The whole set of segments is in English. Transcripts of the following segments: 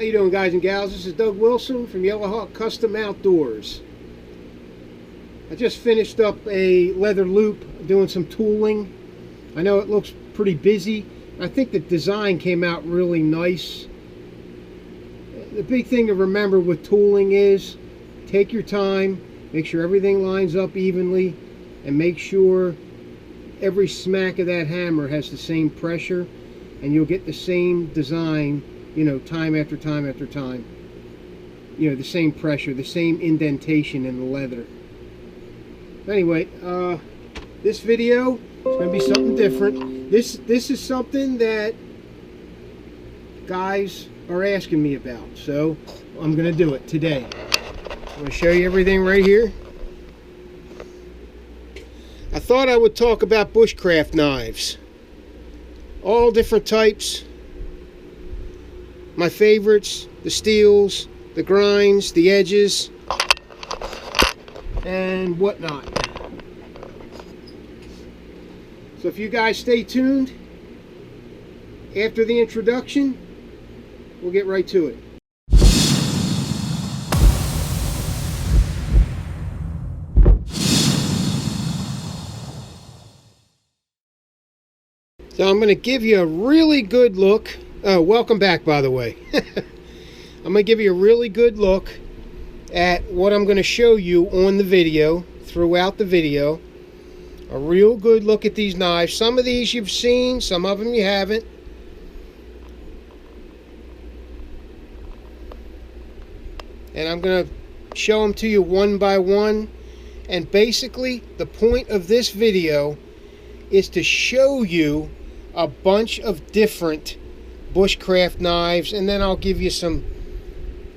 How you doing, guys and gals? This is Doug Wilson from Yellowhawk Custom Outdoors. I just finished up a leather loop doing some tooling. I know it looks pretty busy. I think the design came out really nice. The big thing to remember with tooling is take your time, make sure everything lines up evenly, and make sure every smack of that hammer has the same pressure, and you'll get the same design, you know, time after time after time. You know, the same pressure, the same indentation in the leather. Anyway, this video is going to be something different. This is something that guys are asking me about, so I'm going to do it today. I'm going to show you everything right here. I thought I would talk about bushcraft knives. All different types. My favorites, the steels, the grinds, the edges, and whatnot. So if you guys stay tuned, after the introduction, we'll get right to it. So I'm going to give you a really good look. Welcome back, by the way. I'm going to give you a really good look at what I'm going to show you on the video, throughout the video. A real good look at these knives. Some of these you've seen, some of them you haven't. And I'm going to show them to you one by one. And basically, the point of this video is to show you a bunch of different bushcraft knives, and then I'll give you some,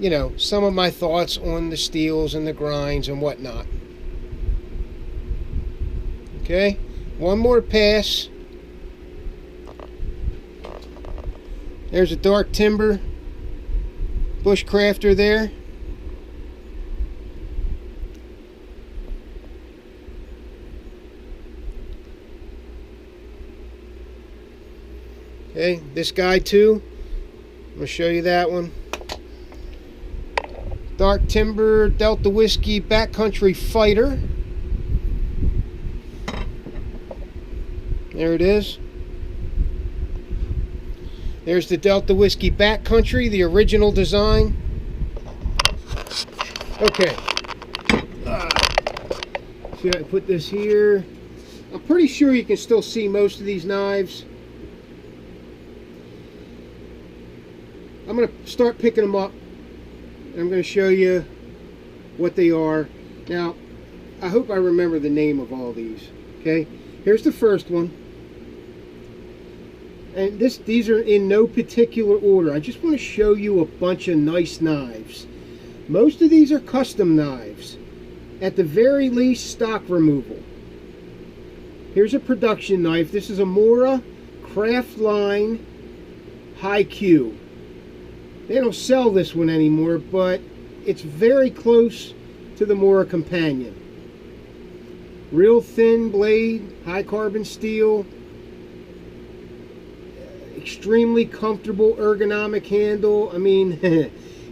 you know, some of my thoughts on the steels and the grinds and whatnot. Okay, one more pass. There's a dark timber bushcrafter there. Okay, this guy too. I'm going to show you that one. Dark Timber Delta Whiskey Backcountry Fighter. There it is. There's the Delta Whiskey Backcountry, the original design. Okay. See how I put this here. I'm pretty sure you can still see most of these knives. I'm going to start picking them up, and I'm going to show you what they are. Now, I hope I remember the name of all these. Okay, here's the first one, and these are in no particular order. I just want to show you a bunch of nice knives. Most of these are custom knives, at the very least stock removal. Here's a production knife. This is a Mora Craftline High Q. They don't sell this one anymore, but it's very close to the Mora Companion. Real thin blade, high carbon steel, extremely comfortable ergonomic handle. I mean,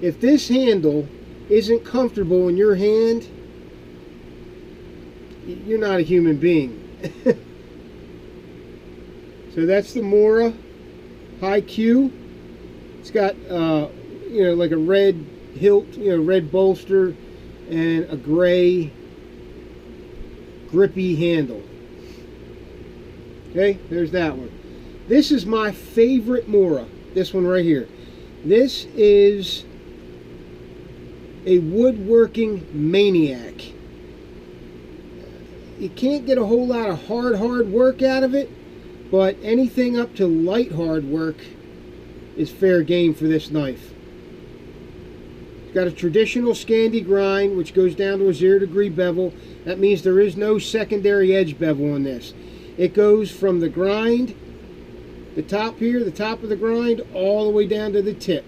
if this handle isn't comfortable in your hand, you're not a human being. So that's the Mora High Q. It's got, you know, like a red hilt, you know, red bolster, and a gray grippy handle. Okay, there's that one. This is my favorite Mora, this one right here. This is a woodworking maniac. You can't get a whole lot of hard work out of it, but anything up to light hard work is fair game for this knife. It's got a traditional Scandi grind, which goes down to a 0-degree bevel. That means there is no secondary edge bevel on this. It goes from the grind, the top here, the top of the grind, all the way down to the tip.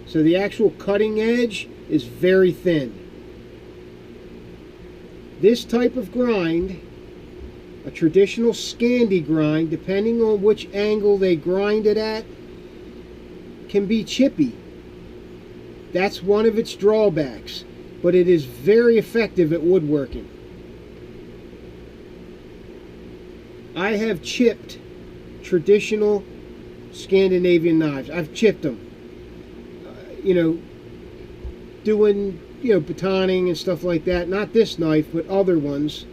So the actual cutting edge is very thin. This type of grind, a traditional Scandi grind, depending on which angle they grind it at, can be chippy. That's one of its drawbacks, but it is very effective at woodworking. I have chipped traditional Scandinavian knives. I've chipped them. You know, doing, you know, batoning and stuff like that. Not this knife, but other ones.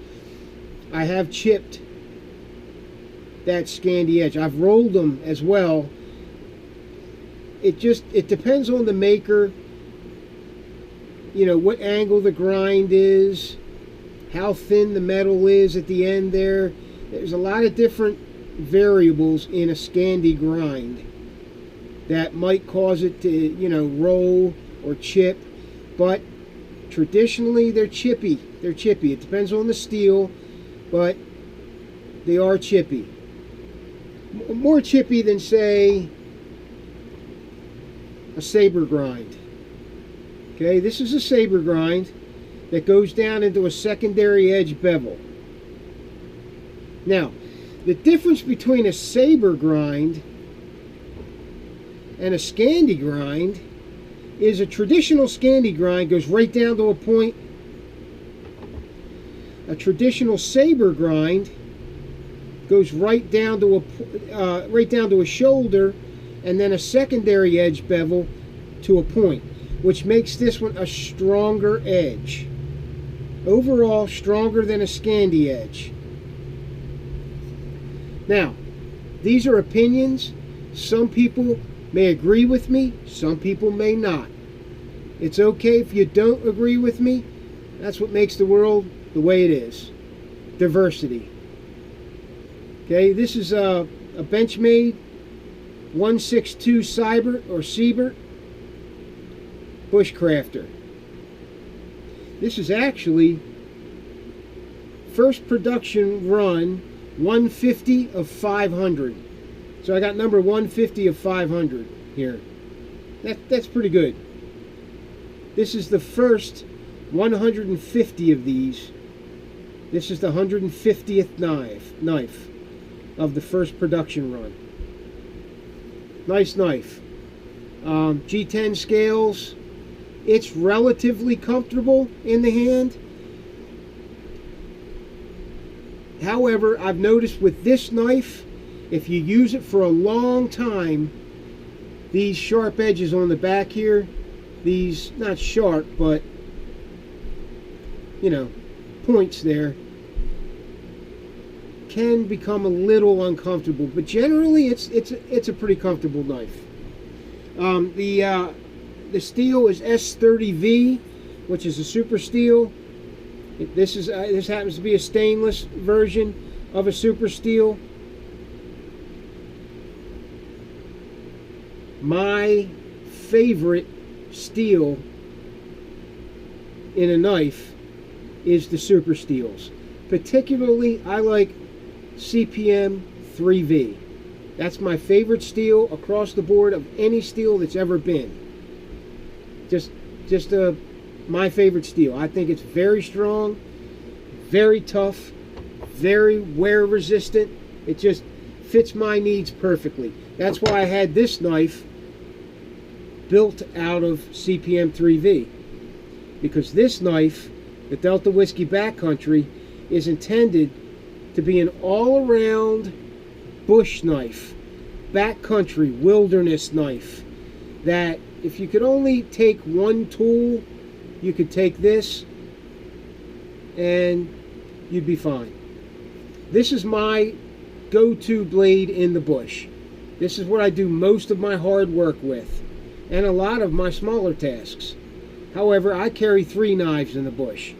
I have chipped that Scandi edge. I've rolled them as well. It depends on the maker. You know, what angle the grind is, how thin the metal is at the end there. There's a lot of different variables in a Scandi grind that might cause it to, you know, roll or chip. But traditionally they're chippy. They're chippy. It depends on the steel, but they are chippy. More chippy than, say, a saber grind. Okay, this is a saber grind that goes down into a secondary edge bevel. Now, the difference between a saber grind and a Scandi grind is a traditional Scandi grind goes right down to a point. A traditional saber grind goes right down to a shoulder, and then a secondary edge bevel to a point, which makes this one a stronger edge. Overall, stronger than a Scandi edge. Now, these are opinions. Some people may agree with me, some people may not. It's okay if you don't agree with me. That's what makes the world the way it is. Diversity. Okay, this is a Benchmade 162 Siebert Bushcrafter. This is actually first production run 150 of 500. So I got number 150 of 500 here. That's pretty good. This is the first 150 of these. This is the 150th knife of the first production run. Nice knife. G10 scales. It's relatively comfortable in the hand. However, I've noticed with this knife, if you use it for a long time, these sharp edges on the back here, these, not sharp, but, you know, points there, can become a little uncomfortable. But generally, it's a pretty comfortable knife. The steel is S30V, which is a super steel. This happens to be a stainless version of a super steel. My favorite steel in a knife is the super steels. Particularly, I like CPM 3V. That's my favorite steel across the board of any steel that's ever been. Just my favorite steel. I think it's very strong, very tough, very wear resistant. It just fits my needs perfectly. That's why I had this knife built out of CPM 3V, because this knife, the Delta Whiskey Backcountry, is intended to be an all-around bush knife, backcountry, wilderness knife, that if you could only take one tool, you could take this and you'd be fine. This is my go-to blade in the bush. This is what I do most of my hard work with, and a lot of my smaller tasks. However, I carry 3 knives in the bush.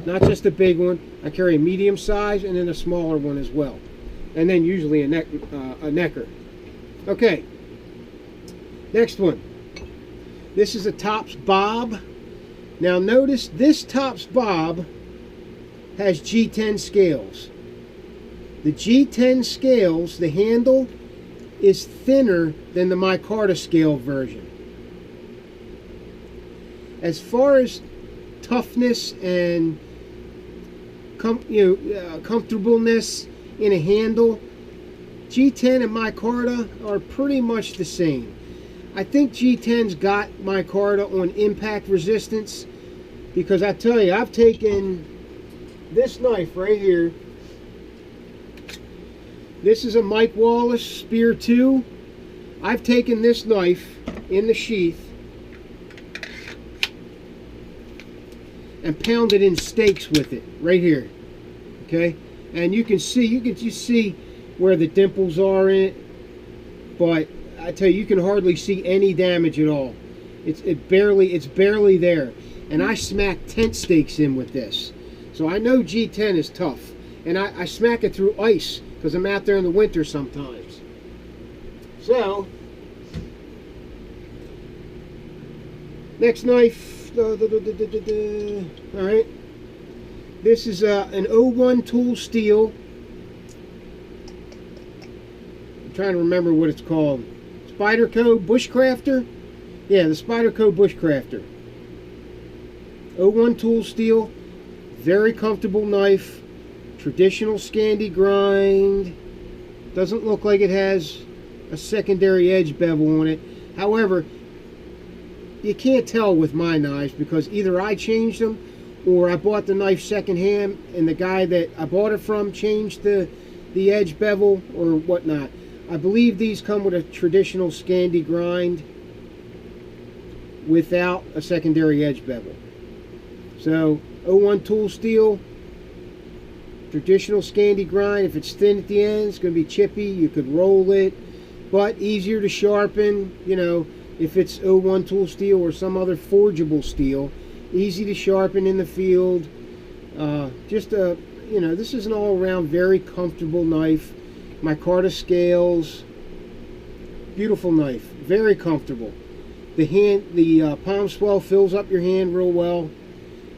Not just a big one. I carry a medium size and then a smaller one as well. And then usually a necker. Okay. Next one. This is a Tops Bob. Now notice this Tops Bob has G10 scales. The G10 scales, the handle, is thinner than the micarta scale version. As far as toughness and comfortableness in a handle, G10 and micarta are pretty much the same. I think G10's got micarta on impact resistance, because I tell you, I've taken this knife right here. This is a Mike Wallace Spear 2. I've taken this knife in the sheath and pounded in steaks with it right here. Okay, and you can just see where the dimples are in it, but I tell you, you can hardly see any damage at all. It's barely there. And I smack tent steaks in with this, so I know G10 is tough. And I smack it through ice because I'm out there in the winter sometimes. So next knife. All right, this is an 01 tool steel. I'm trying to remember what it's called. Spyderco Bushcrafter? Yeah, the Spyderco Bushcrafter. 01 tool steel. Very comfortable knife. Traditional Scandi grind. Doesn't look like it has a secondary edge bevel on it. However, you can't tell with my knives because either I changed them or I bought the knife secondhand and the guy that I bought it from changed the edge bevel or whatnot. I believe these come with a traditional Scandi grind without a secondary edge bevel. So 01 tool steel, traditional Scandi grind. If it's thin at the end, it's going to be chippy. You could roll it, but easier to sharpen. You know, if it's 01 tool steel or some other forgeable steel, easy to sharpen in the field. You know, this is an all-around very comfortable knife. Micarta scales, beautiful knife, very comfortable. The palm swell fills up your hand real well.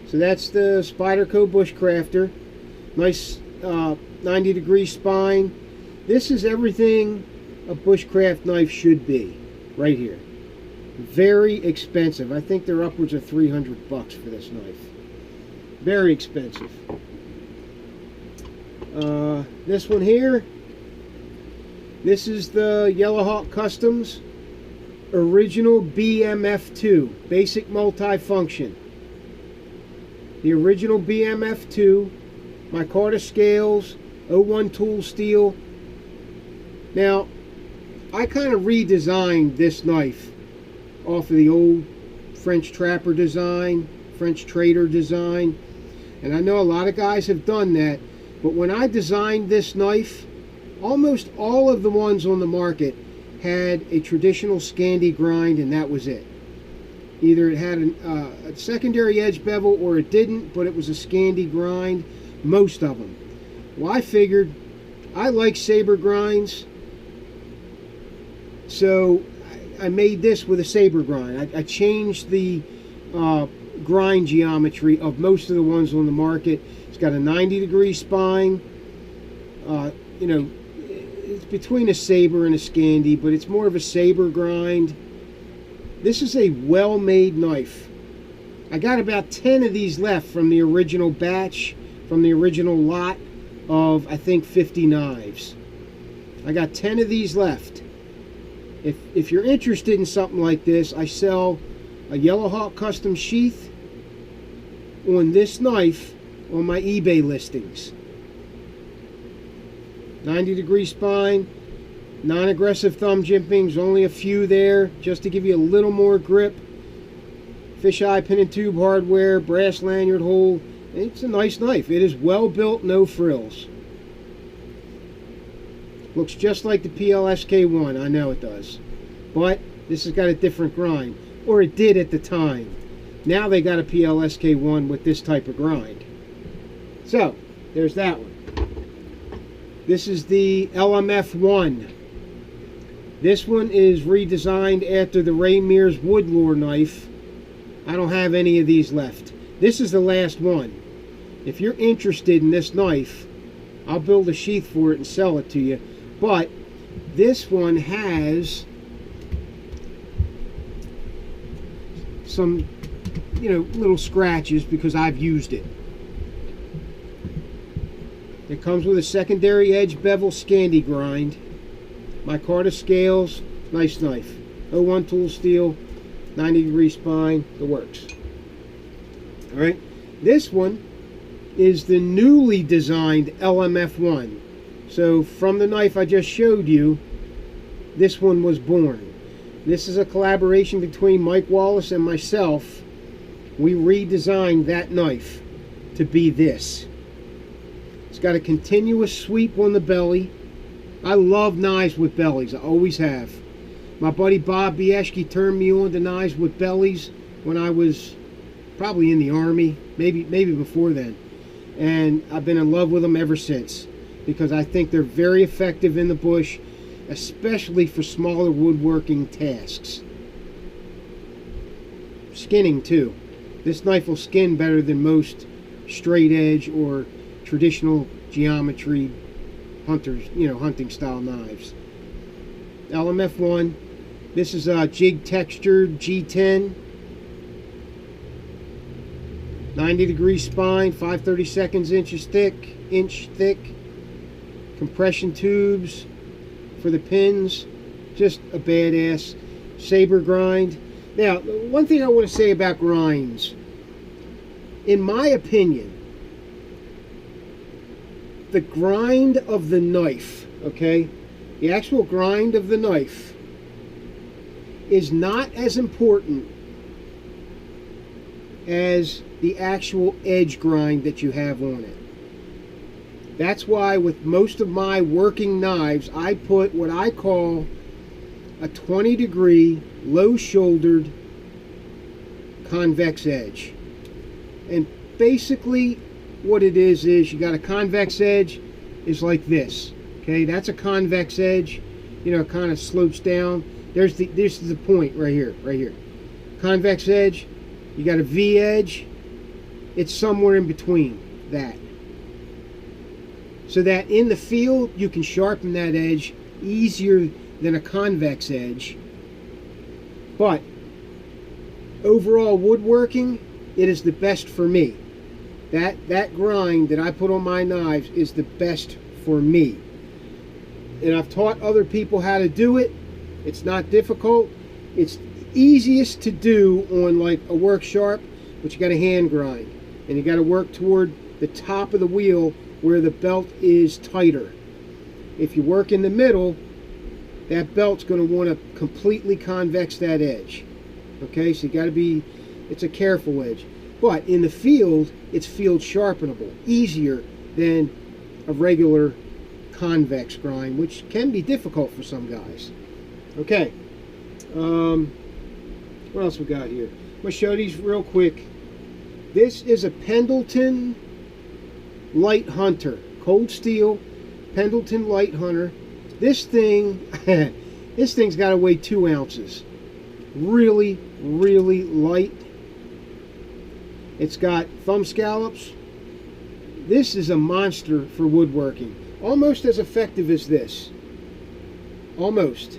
So that's the Spyderco Bushcrafter. Nice 90-degree spine. This is everything a bushcraft knife should be, right here. Very expensive. I think they're upwards of $300 for this knife. Very expensive. This one here, this is the Yellowhawk Customs original BMF2, basic multifunction. The original BMF2, micarta scales, 01 tool steel. Now, I kind of redesigned this knife off of the old French Trapper design, French Trader design, and I know a lot of guys have done that, but when I designed this knife, almost all of the ones on the market had a traditional Scandi grind, and that was it. Either it had a secondary edge bevel or it didn't, but it was a Scandi grind, most of them. Well, I figured I like saber grinds, so I made this with a saber grind. I changed the grind geometry of most of the ones on the market. It's got a 90-degree spine. You know, it's between a saber and a Scandi, but it's more of a saber grind. This is a well-made knife. I got about 10 of these left from the original batch, from the original lot of, I think, 50 knives. I got 10 of these left. If you're interested in something like this, I sell a Yellowhawk custom sheath on this knife on my eBay listings. 90-degree spine, non-aggressive thumb jimpings, only a few there just to give you a little more grip. Fisheye pin and tube hardware, brass lanyard hole. It's a nice knife. It is well built, no frills. Looks just like the PLSK1, I know it does. But this has got a different grind, or it did at the time. Now they got a PLSK1 with this type of grind. So, there's that one. This is the LMF1. This one is redesigned after the Ray Mears Woodlore knife. I don't have any of these left. This is the last one. If you're interested in this knife, I'll build a sheath for it and sell it to you. But this one has some, you know, little scratches because I've used it. It comes with a secondary edge bevel Scandi grind. Micarta scales, nice knife. 01 tool steel, 90-degree spine, the works. All right, this one is the newly designed LMF1. So from the knife I just showed you, this one was born. This is a collaboration between Mike Wallace and myself. We redesigned that knife to be this. It's got a continuous sweep on the belly. I love knives with bellies. I always have. My buddy Bob Bieshke turned me on to knives with bellies when I was probably in the Army, maybe before then. And I've been in love with them ever since, because I think they're very effective in the bush, especially for smaller woodworking tasks. Skinning too. This knife will skin better than most straight edge or traditional geometry hunters, hunting style knives. LMF1. This is a jig textured G10. 90-degree spine, 5/32 inch thick. Compression tubes for the pins. Just a badass saber grind. Now, one thing I want to say about grinds. In my opinion, the grind of the knife, okay, the actual grind of the knife is not as important as the actual edge grind that you have on it. That's why with most of my working knives, I put what I call a 20-degree low-shouldered convex edge. And basically what it is you got a convex edge is like this. Okay, that's a convex edge. Kind of slopes down. This is the point right here. Convex edge. You got a V edge. It's somewhere in between that. So that in the field, you can sharpen that edge easier than a convex edge. But overall woodworking, it is the best for me. That grind that I put on my knives is the best for me. And I've taught other people how to do it. It's not difficult. It's easiest to do on like a work sharp, but you got to hand grind. And you got to work toward the top of the wheel where the belt is tighter. If you work in the middle, that belt's going to want to completely convex that edge. Okay, so you got to be, it's a careful edge. But in the field, it's field sharpenable, easier than a regular convex grind, which can be difficult for some guys. Okay, what else we got here? I'm going to show these real quick. This is a Pendleton Light Hunter, cold steel Pendleton Light Hunter. This thing, this thing's got to weigh 2 ounces. Really, really light. It's got thumb scallops. This is a monster for woodworking. Almost as effective as this. Almost.